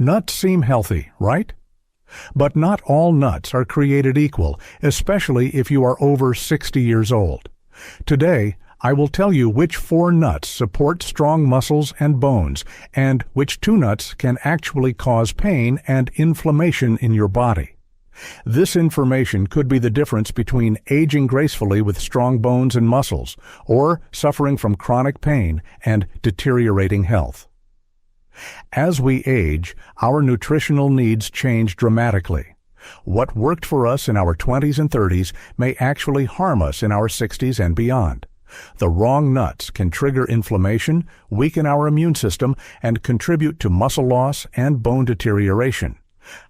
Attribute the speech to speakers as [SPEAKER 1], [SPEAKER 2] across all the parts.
[SPEAKER 1] Nuts seem healthy, right? But not all nuts are created equal, especially if you are over 60 years old. Today, I will tell you which 4 nuts support strong muscles and bones, and which 2 nuts can actually cause pain and inflammation in your body. This information could be the difference between aging gracefully with strong bones and muscles, or suffering from chronic pain and deteriorating health. As we age, our nutritional needs change dramatically. What worked for us in our 20s and 30s may actually harm us in our 60s and beyond. The wrong nuts can trigger inflammation, weaken our immune system, and contribute to muscle loss and bone deterioration.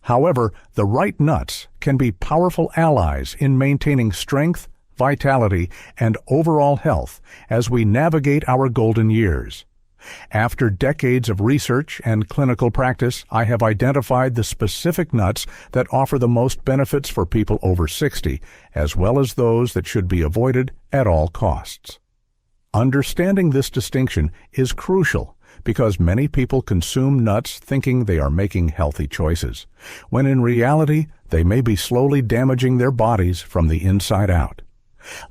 [SPEAKER 1] However, the right nuts can be powerful allies in maintaining strength, vitality, and overall health as we navigate our golden years. After decades of research and clinical practice, I have identified the specific nuts that offer the most benefits for people over 60, as well as those that should be avoided at all costs. Understanding this distinction is crucial because many people consume nuts thinking they are making healthy choices, when in reality they may be slowly damaging their bodies from the inside out.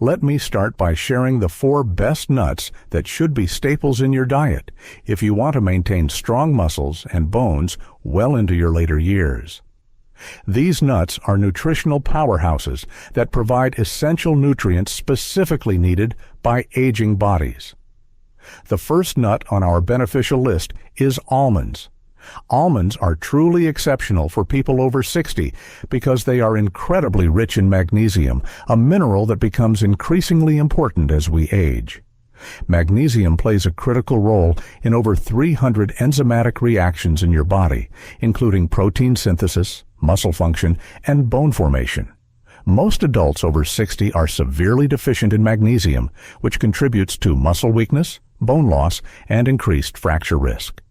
[SPEAKER 1] Let me start by sharing the 4 best nuts that should be staples in your diet if you want to maintain strong muscles and bones well into your later years. These nuts are nutritional powerhouses that provide essential nutrients specifically needed by aging bodies. The first nut on our beneficial list is almonds. Almonds are truly exceptional for people over 60 because they are incredibly rich in magnesium, a mineral that becomes increasingly important as we age. Magnesium plays a critical role in over 300 enzymatic reactions in your body, including protein synthesis, muscle function, and bone formation. Most adults over 60 are severely deficient in magnesium, which contributes to muscle weakness, bone loss, and increased fracture risk.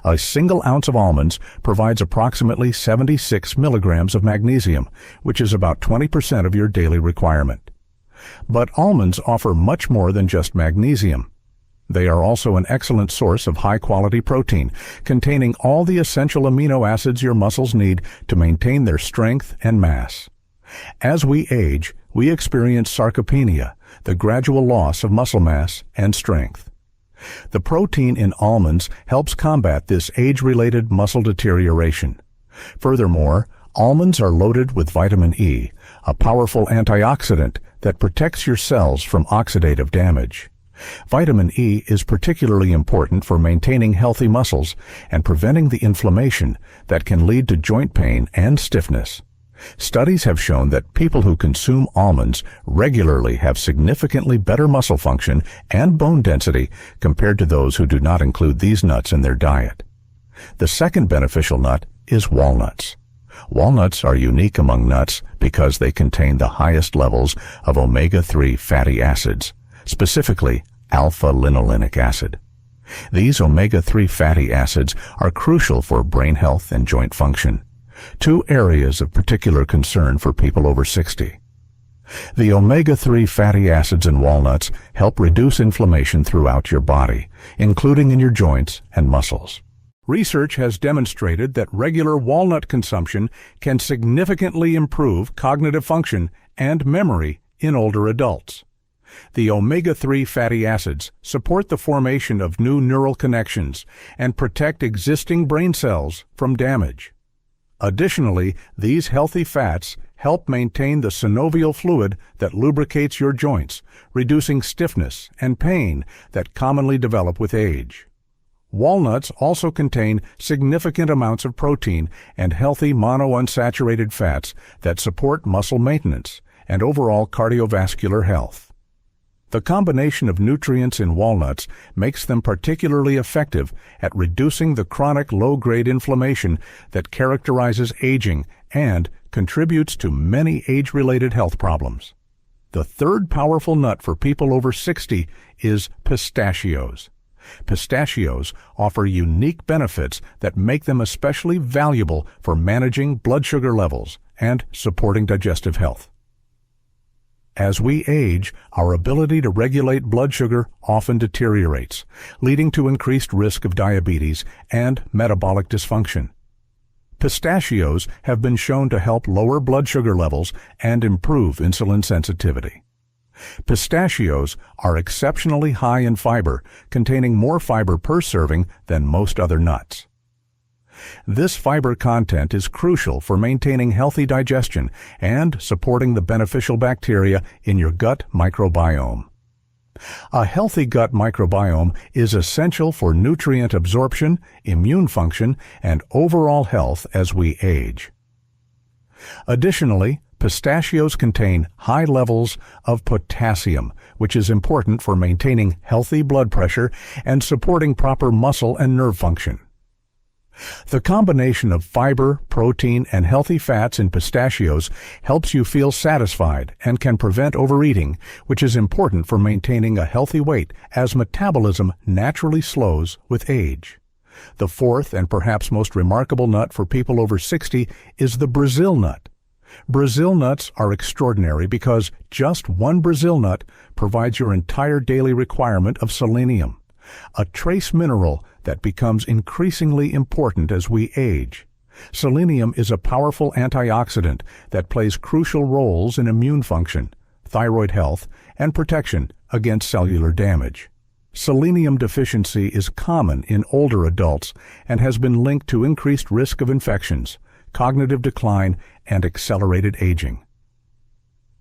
[SPEAKER 1] A single ounce of almonds provides approximately 76 milligrams of magnesium, which is about 20% of your daily requirement. But almonds offer much more than just magnesium. They are also an excellent source of high-quality protein, containing all the essential amino acids your muscles need to maintain their strength and mass. As we age, we experience sarcopenia, the gradual loss of muscle mass and strength. The protein in almonds helps combat this age-related muscle deterioration. Furthermore, almonds are loaded with vitamin E, a powerful antioxidant that protects your cells from oxidative damage. Vitamin E is particularly important for maintaining healthy muscles and preventing the inflammation that can lead to joint pain and stiffness. Studies have shown that people who consume almonds regularly have significantly better muscle function and bone density compared to those who do not include these nuts in their diet. The second beneficial nut is walnuts. Walnuts are unique among nuts because they contain the highest levels of omega-3 fatty acids, specifically alpha-linolenic acid. These omega-3 fatty acids are crucial for brain health and joint function, 2 areas of particular concern for people over 60. The omega-3 fatty acids in walnuts help reduce inflammation throughout your body, including in your joints and muscles. Research has demonstrated that regular walnut consumption can significantly improve cognitive function and memory in older adults. The omega-3 fatty acids support the formation of new neural connections and protect existing brain cells from damage. Additionally, these healthy fats help maintain the synovial fluid that lubricates your joints, reducing stiffness and pain that commonly develop with age. Walnuts also contain significant amounts of protein and healthy monounsaturated fats that support muscle maintenance and overall cardiovascular health. The combination of nutrients in walnuts makes them particularly effective at reducing the chronic low-grade inflammation that characterizes aging and contributes to many age-related health problems. The third powerful nut for people over 60 is pistachios. Pistachios offer unique benefits that make them especially valuable for managing blood sugar levels and supporting digestive health. As we age, our ability to regulate blood sugar often deteriorates, leading to increased risk of diabetes and metabolic dysfunction. Pistachios have been shown to help lower blood sugar levels and improve insulin sensitivity. Pistachios are exceptionally high in fiber, containing more fiber per serving than most other nuts. This fiber content is crucial for maintaining healthy digestion and supporting the beneficial bacteria in your gut microbiome. A healthy gut microbiome is essential for nutrient absorption, immune function, and overall health as we age. Additionally, pistachios contain high levels of potassium, which is important for maintaining healthy blood pressure and supporting proper muscle and nerve function. The combination of fiber, protein, and healthy fats in pistachios helps you feel satisfied and can prevent overeating, which is important for maintaining a healthy weight as metabolism naturally slows with age. The fourth and perhaps most remarkable nut for people over 60 is the Brazil nut. Brazil nuts are extraordinary because just one Brazil nut provides your entire daily requirement of selenium, a trace mineral that becomes increasingly important as we age. Selenium is a powerful antioxidant that plays crucial roles in immune function, thyroid health, and protection against cellular damage. Selenium deficiency is common in older adults and has been linked to increased risk of infections, cognitive decline, and accelerated aging.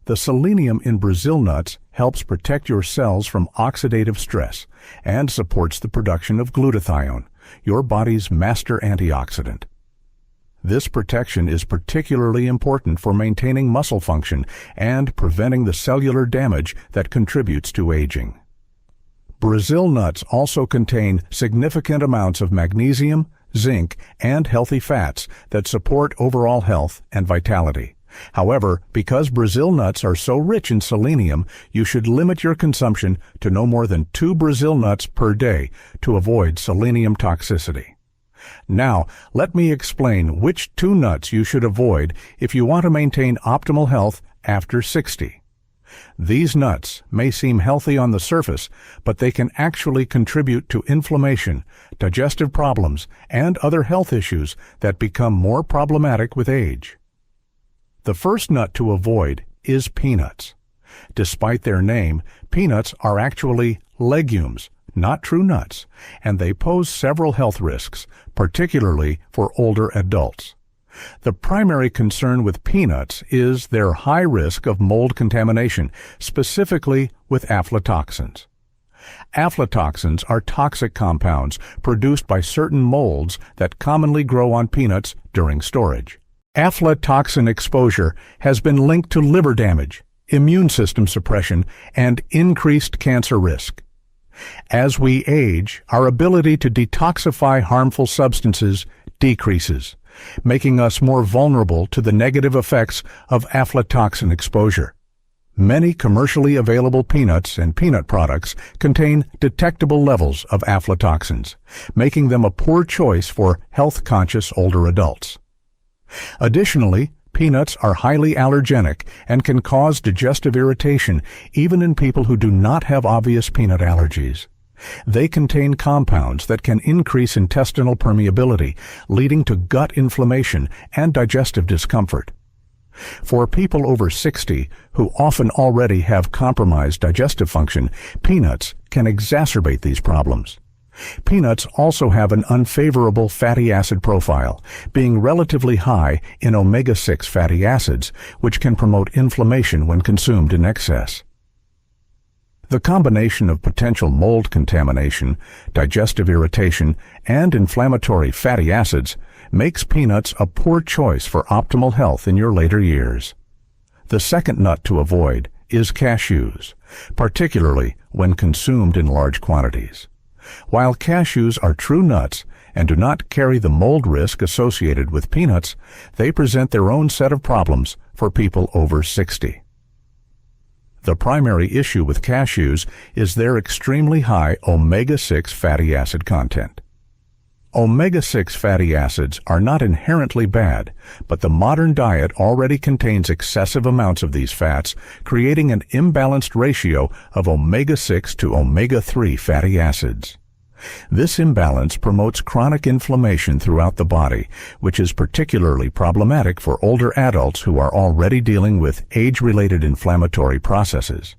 [SPEAKER 1] The selenium in Brazil nuts helps protect your cells from oxidative stress and supports the production of glutathione, your body's master antioxidant. This protection is particularly important for maintaining muscle function and preventing the cellular damage that contributes to aging. Brazil nuts also contain significant amounts of magnesium, zinc, and healthy fats that support overall health and vitality. However, because Brazil nuts are so rich in selenium, you should limit your consumption to no more than 2 Brazil nuts per day to avoid selenium toxicity. Now, let me explain which 2 nuts you should avoid if you want to maintain optimal health after 60. These nuts may seem healthy on the surface, but they can actually contribute to inflammation, digestive problems, and other health issues that become more problematic with age. The first nut to avoid is peanuts. Despite their name, peanuts are actually legumes, not true nuts, and they pose several health risks, particularly for older adults. The primary concern with peanuts is their high risk of mold contamination, specifically with aflatoxins. Aflatoxins are toxic compounds produced by certain molds that commonly grow on peanuts during storage. Aflatoxin exposure has been linked to liver damage, immune system suppression, and increased cancer risk. As we age, our ability to detoxify harmful substances decreases, making us more vulnerable to the negative effects of aflatoxin exposure. Many commercially available peanuts and peanut products contain detectable levels of aflatoxins, making them a poor choice for health-conscious older adults. Additionally, peanuts are highly allergenic and can cause digestive irritation even in people who do not have obvious peanut allergies. They contain compounds that can increase intestinal permeability, leading to gut inflammation and digestive discomfort. For people over 60 who often already have compromised digestive function, peanuts can exacerbate these problems. Peanuts also have an unfavorable fatty acid profile, being relatively high in omega-6 fatty acids, which can promote inflammation when consumed in excess. The combination of potential mold contamination, digestive irritation, and inflammatory fatty acids makes peanuts a poor choice for optimal health in your later years. The second nut to avoid is cashews, particularly when consumed in large quantities. While cashews are true nuts and do not carry the mold risk associated with peanuts, they present their own set of problems for people over 60. The primary issue with cashews is their extremely high omega-6 fatty acid content. Omega-6 fatty acids are not inherently bad, but the modern diet already contains excessive amounts of these fats, creating an imbalanced ratio of omega-6 to omega-3 fatty acids. This imbalance promotes chronic inflammation throughout the body, which is particularly problematic for older adults who are already dealing with age-related inflammatory processes.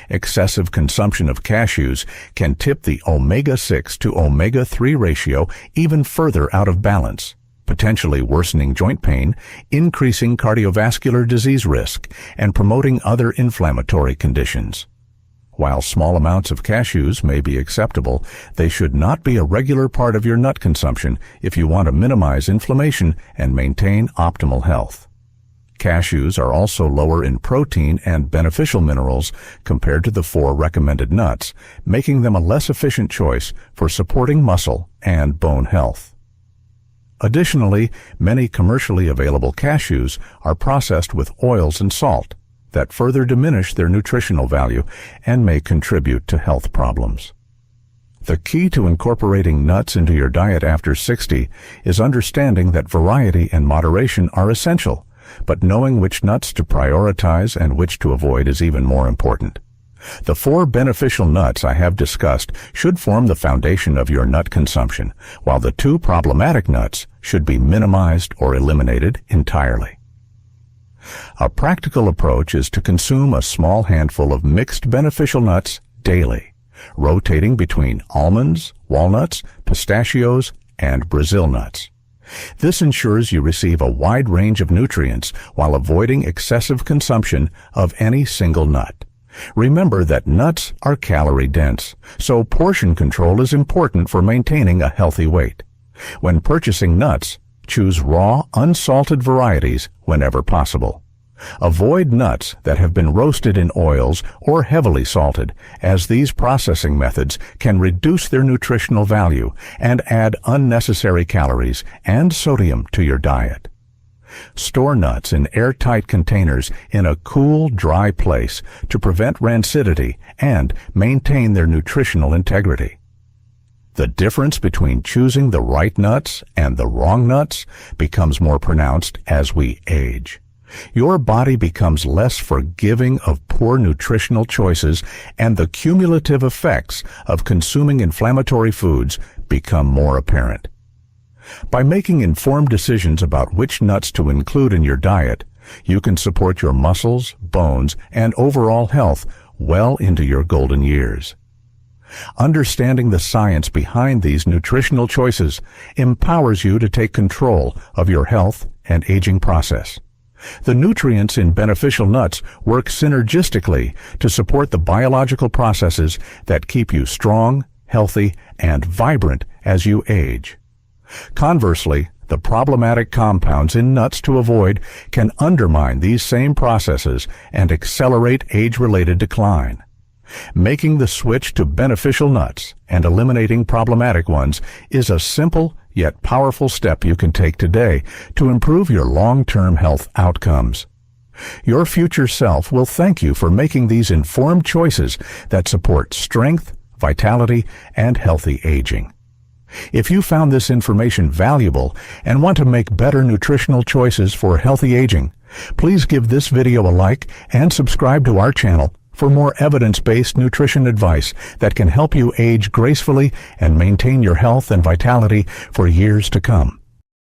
[SPEAKER 1] Excessive consumption of cashews can tip the omega-6 to omega-3 ratio even further out of balance, potentially worsening joint pain, increasing cardiovascular disease risk, and promoting other inflammatory conditions. While small amounts of cashews may be acceptable, they should not be a regular part of your nut consumption if you want to minimize inflammation and maintain optimal health. Cashews are also lower in protein and beneficial minerals compared to the 4 recommended nuts, making them a less efficient choice for supporting muscle and bone health. Additionally, many commercially available cashews are processed with oils and salt that further diminish their nutritional value and may contribute to health problems. The key to incorporating nuts into your diet after 60 is understanding that variety and moderation are essential, but knowing which nuts to prioritize and which to avoid is even more important. The 4 beneficial nuts I have discussed should form the foundation of your nut consumption, while the 2 problematic nuts should be minimized or eliminated entirely. A practical approach is to consume a small handful of mixed beneficial nuts daily, rotating between almonds, walnuts, pistachios, and Brazil nuts. This ensures you receive a wide range of nutrients while avoiding excessive consumption of any single nut. Remember that nuts are calorie-dense, so portion control is important for maintaining a healthy weight. When purchasing nuts, choose raw, unsalted varieties whenever possible. Avoid nuts that have been roasted in oils or heavily salted, as these processing methods can reduce their nutritional value and add unnecessary calories and sodium to your diet. Store nuts in airtight containers in a cool, dry place to prevent rancidity and maintain their nutritional integrity. The difference between choosing the right nuts and the wrong nuts becomes more pronounced as we age. Your body becomes less forgiving of poor nutritional choices, and the cumulative effects of consuming inflammatory foods become more apparent. By making informed decisions about which nuts to include in your diet, you can support your muscles, bones, and overall health well into your golden years. Understanding the science behind these nutritional choices empowers you to take control of your health and aging process. The nutrients in beneficial nuts work synergistically to support the biological processes that keep you strong, healthy, and vibrant as you age. Conversely, the problematic compounds in nuts to avoid can undermine these same processes and accelerate age-related decline. Making the switch to beneficial nuts and eliminating problematic ones is a simple yet powerful step you can take today to improve your long-term health outcomes. Your future self will thank you for making these informed choices that support strength, vitality, and healthy aging. If you found this information valuable and want to make better nutritional choices for healthy aging, please give this video a like and subscribe to our channel for more evidence-based nutrition advice that can help you age gracefully and maintain your health and vitality for years to come.